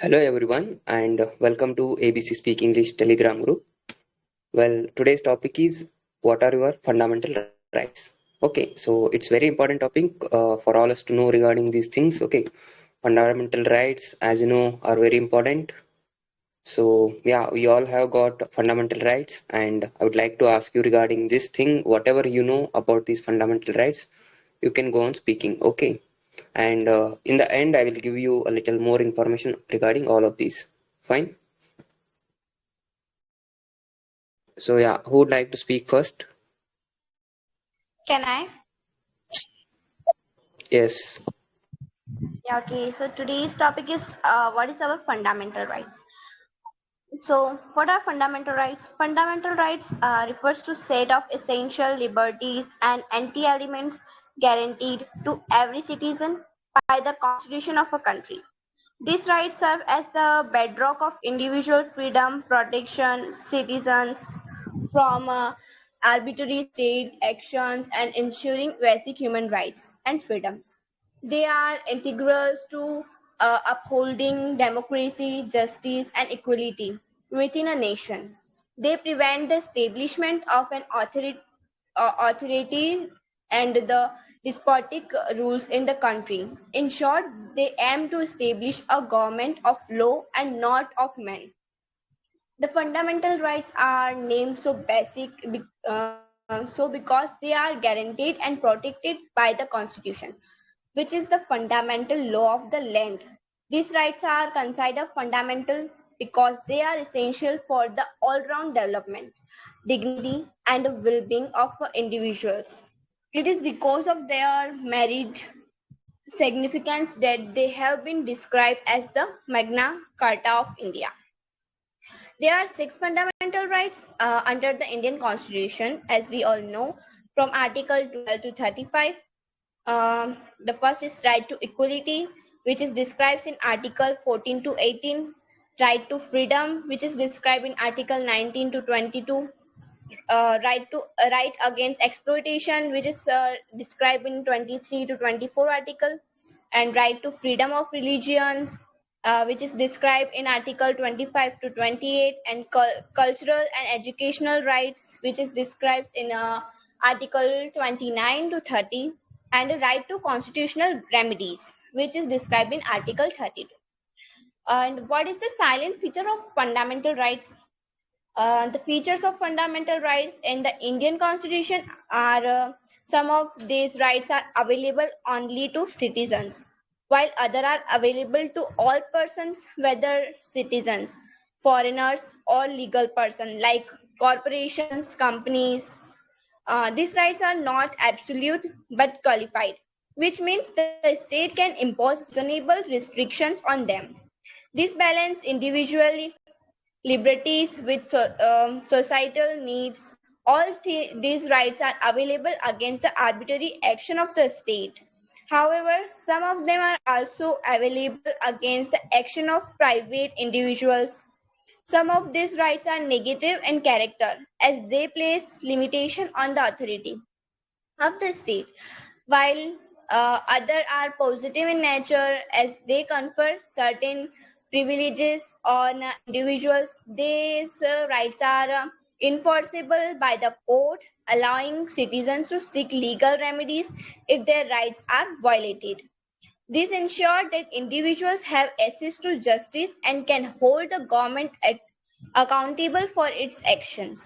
Hello everyone and welcome to ABC Speak English Telegram group. Well, today's topic is what are your fundamental rights? Okay, so it's very important topic for all us to know regarding these things. Okay, fundamental rights, as you know, are very important. So yeah, we all have got fundamental rights, and I would like to ask you regarding this thing. Whatever you know about these fundamental rights, you can go on speaking. Okay, and in the end, I will give you a little more information regarding all of these. Fine. So yeah, who would like to speak first? Can I? Yes. Yeah, okay. So today's topic is what is our fundamental rights? So what are fundamental rights? Fundamental rights refers to set of essential liberties and anti-elements guaranteed to every citizen by the constitution of a country. These rights serve as the bedrock of individual freedom, protection, citizens from arbitrary state actions, and ensuring basic human rights and freedoms. They are integral to upholding democracy, justice, and equality within a nation. They prevent the establishment of an authority and the despotic rules in the country. In short, they aim to establish a government of law and not of men. The fundamental rights are named so basic so because they are guaranteed and protected by the constitution, which is the fundamental law of the land. These rights are considered fundamental because they are essential for the all-round development, dignity, and the well-being of individuals. It is because of their merit significance that they have been described as the Magna Carta of India. There are six fundamental rights under the Indian Constitution, as we all know, from Article 12 to 35. The first is right to equality, which is described in Article 14 to 18. Right to freedom, which is described in Article 19 to 22. Right against exploitation, which is described in 23 to 24 article, and right to freedom of religions, which is described in article 25 to 28, and cultural and educational rights, which is described in article 29 to 30, and a right to constitutional remedies, which is described in article 32. And what is the silent feature of fundamental rights? The features of fundamental rights in the Indian Constitution are some of these rights are available only to citizens, while other are available to all persons, whether citizens, foreigners, or legal person like corporations, companies. These rights are not absolute but qualified, which means the state can impose reasonable restrictions on them. This balance individually liberties with societal needs. All these rights are available against the arbitrary action of the state. However, some of them are also available against the action of private individuals. Some of these rights are negative in character as they place limitation on the authority of the state, while other are positive in nature as they confer certain privileges on individuals. These rights are enforceable by the court, allowing citizens to seek legal remedies if their rights are violated. This ensures that individuals have access to justice and can hold the government accountable for its actions.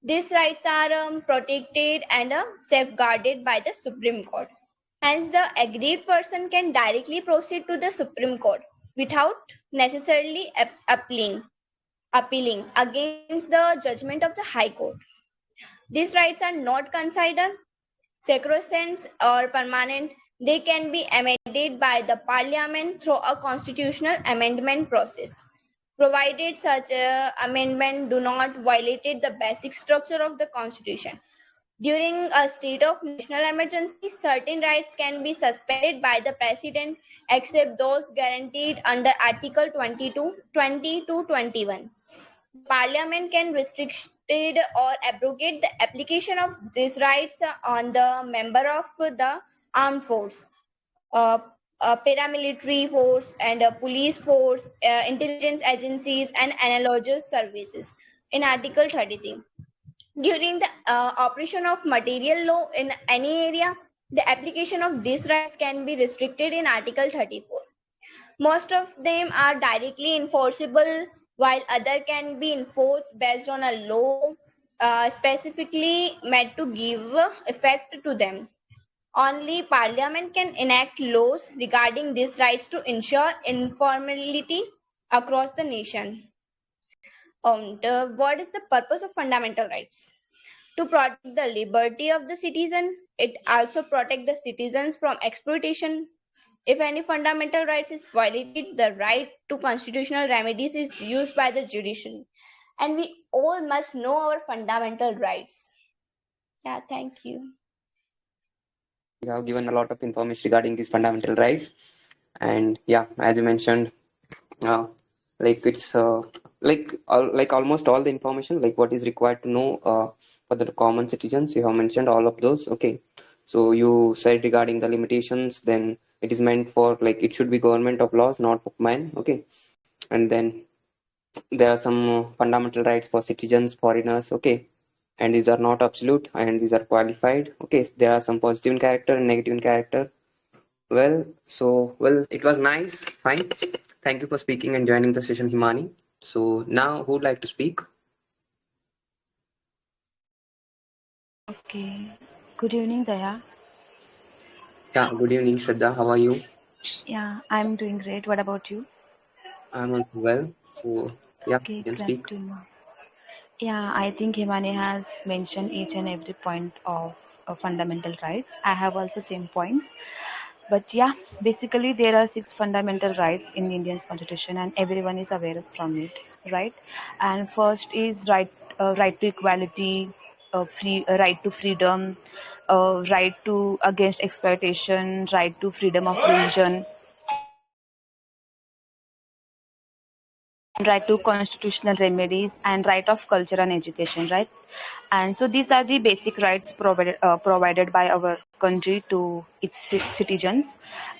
These rights are protected and safeguarded by the Supreme Court. Hence, the aggrieved person can directly proceed to the Supreme Court without necessarily appealing against the judgment of the High Court. These rights are not considered sacrosanct or permanent. They can be amended by the Parliament through a constitutional amendment process, provided such amendment do not violate the basic structure of the Constitution. During a state of national emergency, certain rights can be suspended by the President except those guaranteed under Article 22, 20 to 21. The Parliament can restrict or abrogate the application of these rights on the member of the armed force. Uh, paramilitary force and police force, intelligence agencies, and analogous services in Article 33. During the operation of material law in any area, the application of these rights can be restricted in Article 34. Most of them are directly enforceable, while other can be enforced based on a law specifically meant to give effect to them. Only Parliament can enact laws regarding these rights to ensure uniformity across the nation. What is the purpose of fundamental rights? To protect the liberty of the citizen, it also protects the citizens from exploitation. If any fundamental rights is violated, the right to constitutional remedies is used by the judiciary. And we all must know our fundamental rights. Yeah, thank you. You have given a lot of information regarding these fundamental rights. And yeah, as you mentioned, uh, like it's like almost all the information, like what is required to know for the common citizens. You have mentioned all of those. Okay, so you said regarding the limitations, then it is meant for like it should be government of laws, not of man. Okay, and then there are some fundamental rights for citizens, foreigners. Okay, and these are not absolute, and these are qualified. Okay, there are some positive in character and negative in character. Well, it was nice. Fine. Thank you for speaking and joining the session, Himani. So now, who would like to speak? Okay. Good evening, Daya. Yeah, good evening, Shraddha. How are you? Yeah, I'm doing great. What about you? I'm also well. So, yeah, you Okay, can glad speak. to know. Yeah, I think Himani has mentioned each and every point of fundamental rights. I have also same points. But yeah, basically there are six fundamental rights in the Indian Constitution, and everyone is aware from it, right? And first is right to equality, right to freedom, right to against exploitation, right to freedom of religion, right to constitutional remedies, and right of culture and education, right? And so these are the basic rights provided by our country to its citizens,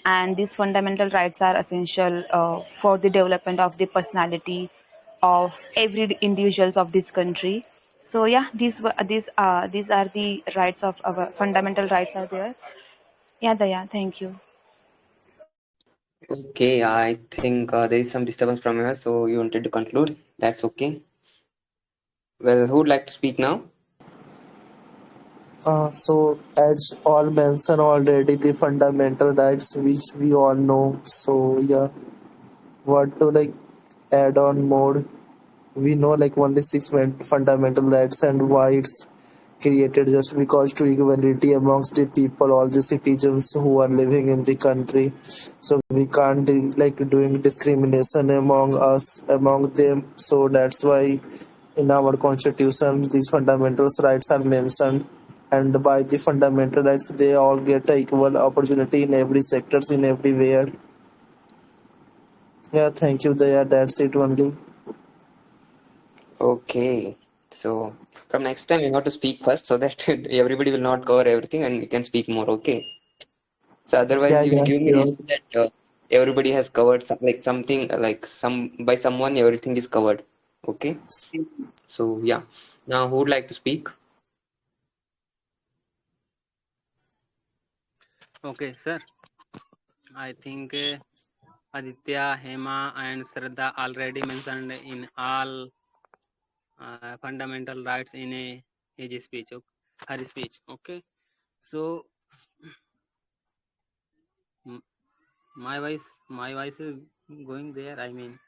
and these fundamental rights are essential for the development of the personality of every individuals of this country. So yeah, these are the rights of our fundamental rights are there. Yeah, Daya, thank you. Okay, I think there is some disturbance from here, so you wanted to conclude. That's okay. Well, who would like to speak now? So, as all mentioned already, the fundamental rights which we all know. So, yeah, what to like add on more? We know like only six fundamental rights and why it's created just because to equality amongst the people, all the citizens who are living in the country. So we can't do, like doing discrimination among us, among them. So that's why in our constitution these fundamental rights are mentioned, and by the fundamental rights they all get a equal opportunity in every sectors in everywhere. Yeah, thank you. There, that's it only. Okay, so from next time you have to speak first so that everybody will not cover everything and you can speak more. Okay. So otherwise Yeah, you will yeah, give me sure. reason that everybody has covered some, like something like some by someone everything is covered. Okay. So yeah. Now who would like to speak? Okay, sir. I think Aditya, Hema, and Shraddha already mentioned in all fundamental rights in his speech, her speech. Okay, so m- my voice is going there. I mean,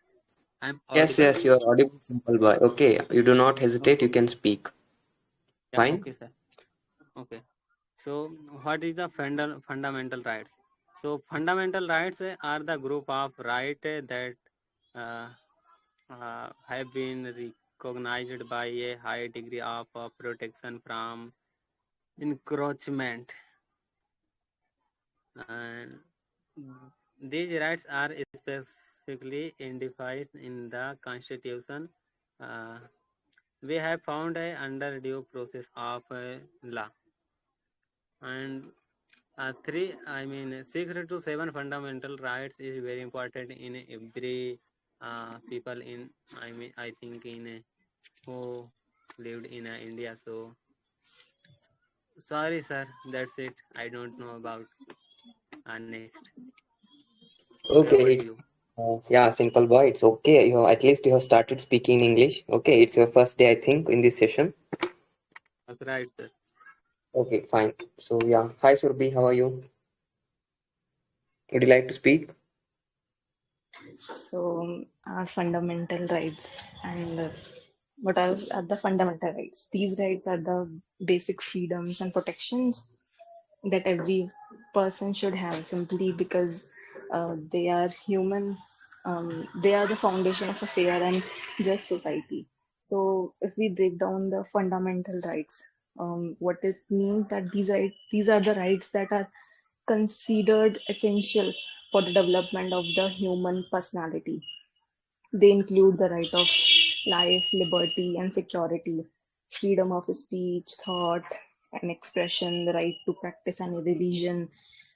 I'm Yes, audible. yes, you are audible, simple boy. Okay, you do not hesitate, you can speak. Yeah. Fine. Okay, sir. Okay. So, what is the fundamental rights? So, fundamental rights are the group of right that uh, have been recognized by a high degree of protection from encroachment, and these rights are specifically identified in the constitution. uh, we have found under due process of law, and Three, I mean, 6 to 7 fundamental rights is very important in every people in, I mean, I think in who lived in India. So sorry, sir, that's it. I don't know about next. Okay, Over to it's you. yeah, simple boy. It's okay. You at least you have started speaking English. Okay, it's your first day, I think, in this session. That's right, sir. Okay, fine. So yeah, hi Surbi, how are you? Would you like to speak? So, our fundamental rights and what are the fundamental rights? These rights are the basic freedoms and protections that every person should have simply because they are human. They are the foundation of a fair and just society. So, if we break down the fundamental rights, what it means that these are the rights that are considered essential for the development of the human personality. They include the right of life, liberty, and security, freedom of speech, thought, and expression, the right to practice any religion,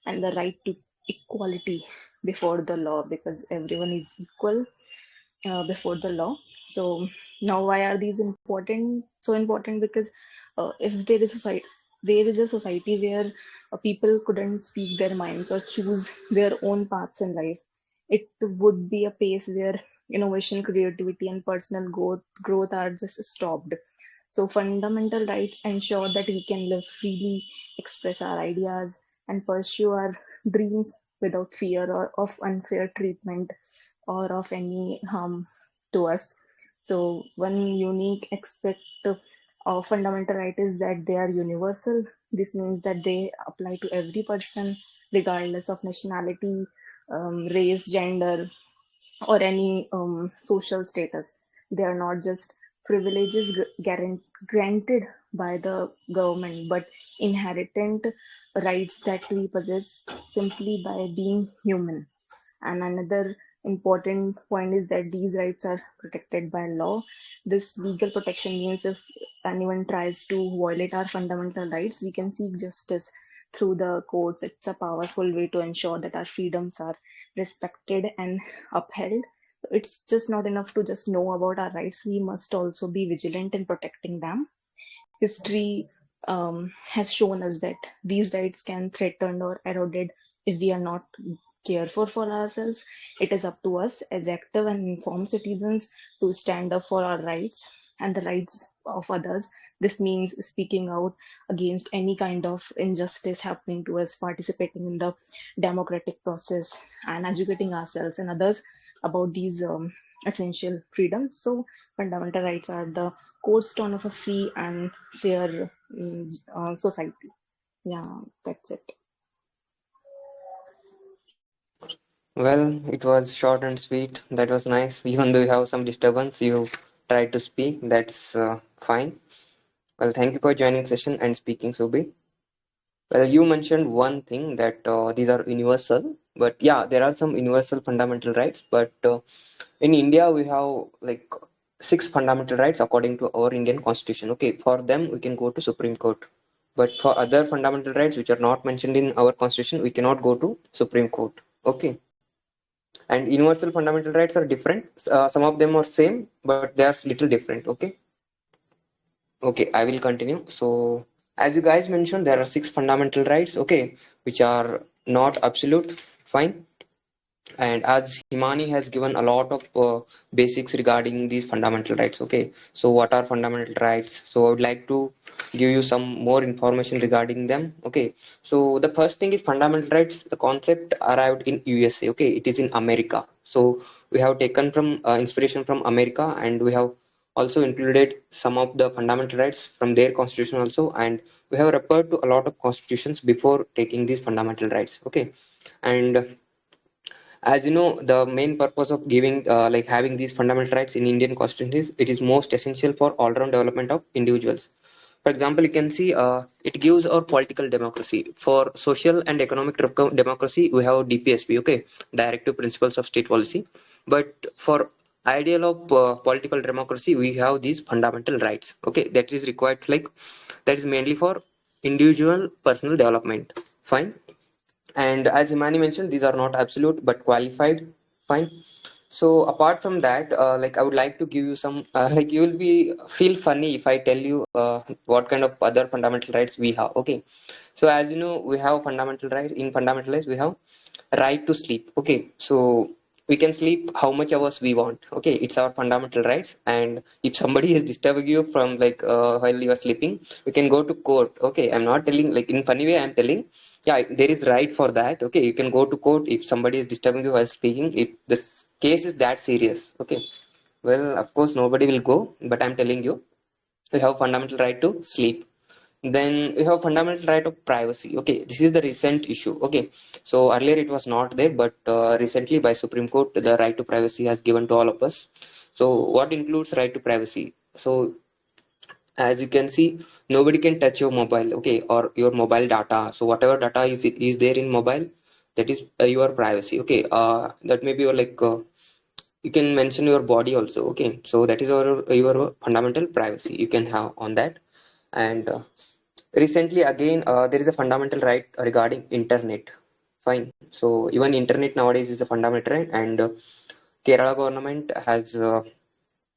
and the right to equality before the law, because everyone is equal before the law. So now, why are these important? So important because if there is a society where people couldn't speak their minds or choose their own paths in life, it would be a pace where innovation, creativity, and personal growth are just stopped. So fundamental rights ensure that we can live freely, express our ideas, and pursue our dreams without fear or of unfair treatment or of any harm to us. So, one unique aspect of fundamental right is that they are universal. This means that they apply to every person, regardless of nationality, race, gender, or any social status. They are not just privileges granted by the government, but inherent rights that we possess simply by being human. And another important point is that these rights are protected by law. This legal protection means if anyone tries to violate our fundamental rights, we can seek justice through the courts. It's a powerful way to ensure that our freedoms are respected and upheld. It's just not enough to just know about our rights, we must also be vigilant in protecting them. History has shown us that these rights can threatened or eroded if we are not careful for ourselves. It is up to us as active and informed citizens to stand up for our rights and the rights of others. This means speaking out against any kind of injustice happening to us, participating in the democratic process, and educating ourselves and others about these essential freedoms. So, fundamental rights are the cornerstone of a free and fair society. Yeah, that's it. Well, it was short and sweet. That was nice. Even though you have some disturbance, you tried to speak. That's fine. Well, thank you for joining session and speaking, Subi. Well, you mentioned one thing that these are universal, but yeah, there are some universal fundamental rights. But in India, we have like six fundamental rights according to our Indian Constitution. Okay, for them, we can go to Supreme Court. But for other fundamental rights which are not mentioned in our Constitution, we cannot go to Supreme Court. Okay, and universal fundamental rights are different. Some of them are same, but they are little different. Okay. Okay, I will continue. So, as you guys mentioned, there are six fundamental rights, okay, which are not absolute. Fine. And as Himani has given a lot of basics regarding these fundamental rights, okay. So, what are fundamental rights? So, I would like to give you some more information regarding them, okay. So, the first thing is fundamental rights. The concept arrived in USA, okay. It is in America. So, we have taken from inspiration from America, and we have also included some of the fundamental rights from their constitution also, and we have referred to a lot of constitutions before taking these fundamental rights, okay. And as you know, the main purpose of giving like having these fundamental rights in Indian constitution is it is most essential for all round development of individuals. For example, you can see it gives our political democracy. For social and economic democracy, we have DPSP, okay, directive principles of state policy. But for ideal of political democracy, we have these fundamental rights, okay, that is required, like that is mainly for individual personal development. Fine. And as Imani mentioned, these are not absolute but qualified. Fine. So apart from that, like I would like to give you some, like you will be feel funny if I tell you what kind of other fundamental rights we have. Okay. So as you know, we have fundamental rights. In fundamental rights, we have right to sleep. Okay. So we can sleep how much hours we want. Okay. It's our fundamental rights. And if somebody is disturbing you from like while you are sleeping, we can go to court. Okay. I'm not telling like in funny way. I'm telling, yeah, there is right for that. Okay. You can go to court if somebody is disturbing you while speaking. If this case is that serious. Okay. Well, of course, nobody will go, but I'm telling you, we have fundamental right to sleep. Then we have fundamental right of privacy. Okay, this is the recent issue. Okay, so earlier it was not there, but recently by Supreme Court, the right to privacy has given to all of us. So what includes right to privacy? So as you can see, nobody can touch your mobile. Okay, or your mobile data. So whatever data is there in mobile, that is your privacy. Okay, that may be your like you can mention your body also. Okay, so that is your fundamental privacy you can have on that. And recently again there is a fundamental right regarding internet. Fine. So even internet nowadays is a fundamental right, and Kerala government has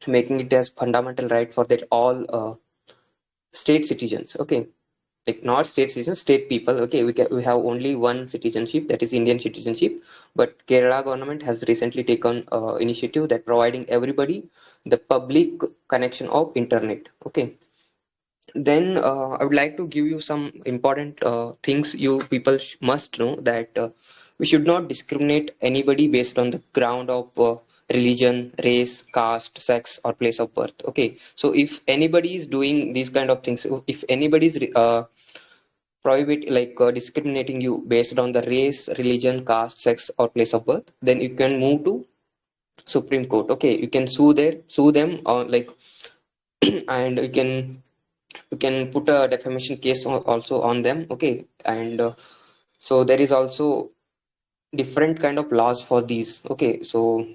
making it as fundamental right for that all state citizens. Okay, like not state citizens, state people. Okay, we have only one citizenship, that is Indian citizenship, but Kerala government has recently taken initiative that providing everybody the public connection of internet. Okay, then I would like to give you some important things you people must know, that we should not discriminate anybody based on the ground of religion, race, caste, sex, or place of birth. Okay, so if anybody is doing these kind of things, if anybody is prohibit like discriminating you based on the race, religion, caste, sex, or place of birth, then you can move to Supreme Court. Okay, you can sue them on like and you can put a defamation case also on them. Okay, and so there is also different kind of laws for these. Okay, so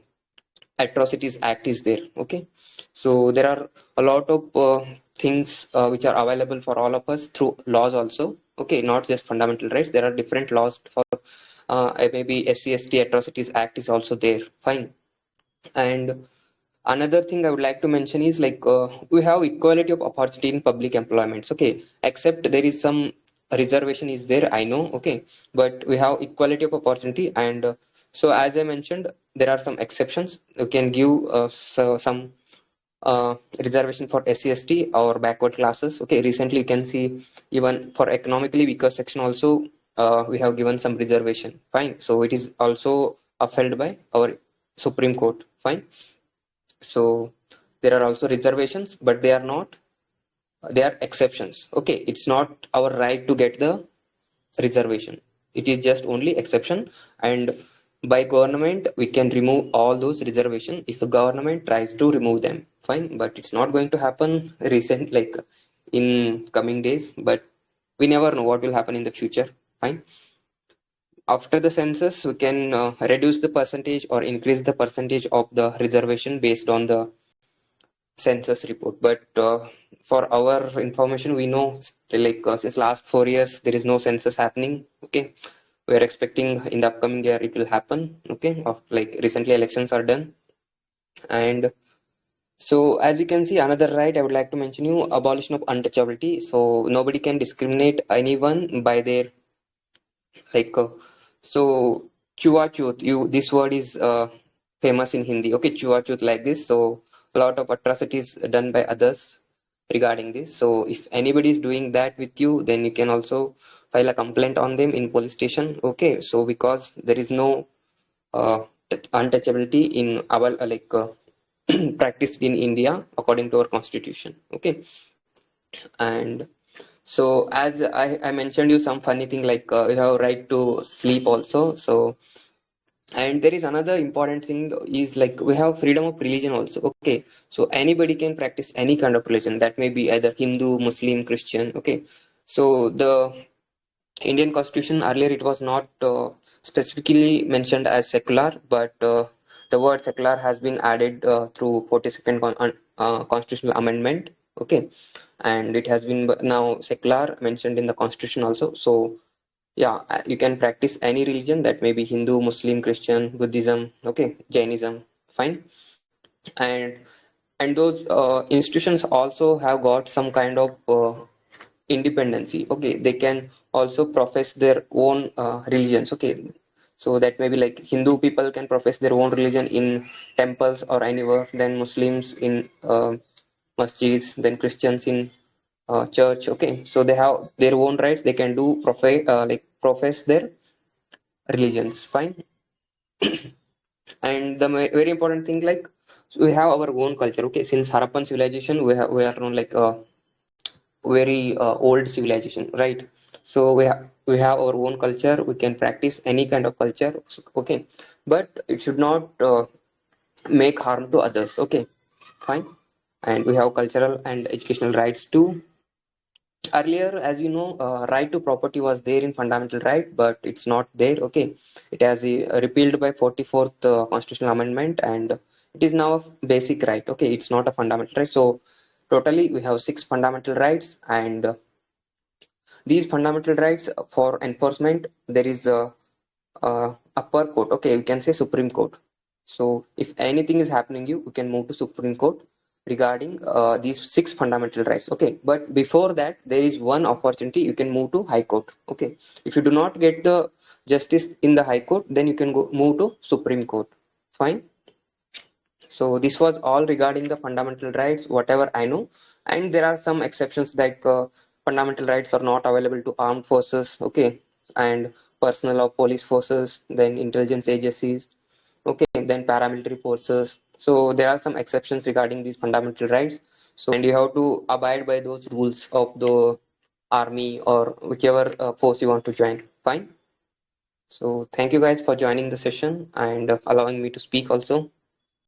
atrocities act is there. Okay, so there are a lot of things which are available for all of us through laws also. Okay, not just fundamental rights, there are different laws for maybe SC/ST atrocities act is also there. Fine. And another thing I would like to mention is like we have equality of opportunity in public employments. Okay, except there is some reservation is there, I know. Okay, but we have equality of opportunity, and so as I mentioned, there are some exceptions. You can give some reservation for SC/ST or backward classes. Okay, recently you can see even for economically weaker section also we have given some reservation. Fine, so it is also upheld by our Supreme Court. Fine. So there are also reservations, but they are not, they are exceptions. Okay, it's not our right to get the reservation. It is just only exception, and by government we can remove all those reservation if a government tries to remove them. Fine, but it's not going to happen recent like in coming days, but we never know what will happen in the future. Fine. After the census, we can reduce the percentage or increase the percentage of the reservation based on the census report. But for our information, we know still like since last 4 years there is no census happening. Okay, we are expecting in the upcoming year it will happen. Okay, of like recently elections are done, and so as you can see, another right I would like to mention you, abolition of untouchability. So nobody can discriminate anyone by their like so chua chuth, you this word is famous in Hindi. Okay, chua chuth like this. So a lot of atrocities done by others regarding this. So if anybody is doing that with you, then you can also file a complaint on them in police station. Okay, so because there is no uh, untouchability in our practiced in India according to our constitution. Okay, and so as I mentioned you some funny thing like you have right to sleep also. So and there is another important thing is like we have freedom of religion also. Okay, so anybody can practice any kind of religion, that may be either Hindu, Muslim, Christian. Okay, so the Indian constitution earlier it was not specifically mentioned as secular, but the word secular has been added through 42nd constitutional amendment. Okay, and it has been now secular mentioned in the constitution also. So Yeah, you can practice any religion, that may be Hindu, Muslim, Christian, Buddhism, okay, Jainism, fine. And and those institutions also have got some kind of independency. Okay, they can also profess their own religions. Okay, so that maybe like Hindu people can profess their own religion in temples or anywhere, then Muslims in masjids, then Christians in church. Okay, so they have their own rights. They can do profess their religions. Fine. And the very important thing, like, we have our own culture. Okay, since Harappan civilization, we are known like a very old civilization, right? So we have our own culture. We can practice any kind of culture. Okay, but it should not make harm to others. Okay, fine. And we have cultural and educational rights too. Earlier, as you know, right to property was there in fundamental right, but it's not there. Okay, it has repealed by 44th constitutional amendment, and it is now a basic right. Okay, it's not a fundamental right. So totally, we have six fundamental rights, and these fundamental rights for enforcement, there is a upper court. Okay, we can say Supreme Court. So if anything is happening, you can move to Supreme Court regarding these six fundamental rights. Okay, but before that, there is one opportunity. You can move to High Court. Okay, if you do not get the justice in the High Court, then you can go move to Supreme Court. Fine. So this was all regarding the fundamental rights, whatever I know. And there are some exceptions, like fundamental rights are not available to armed forces, okay, and personnel of police forces, then intelligence agencies, okay, then paramilitary forces. So there are some exceptions regarding these fundamental rights. So, and you have to abide by those rules of the army or whichever force you want to join. Fine. So thank you guys for joining the session and allowing me to speak also.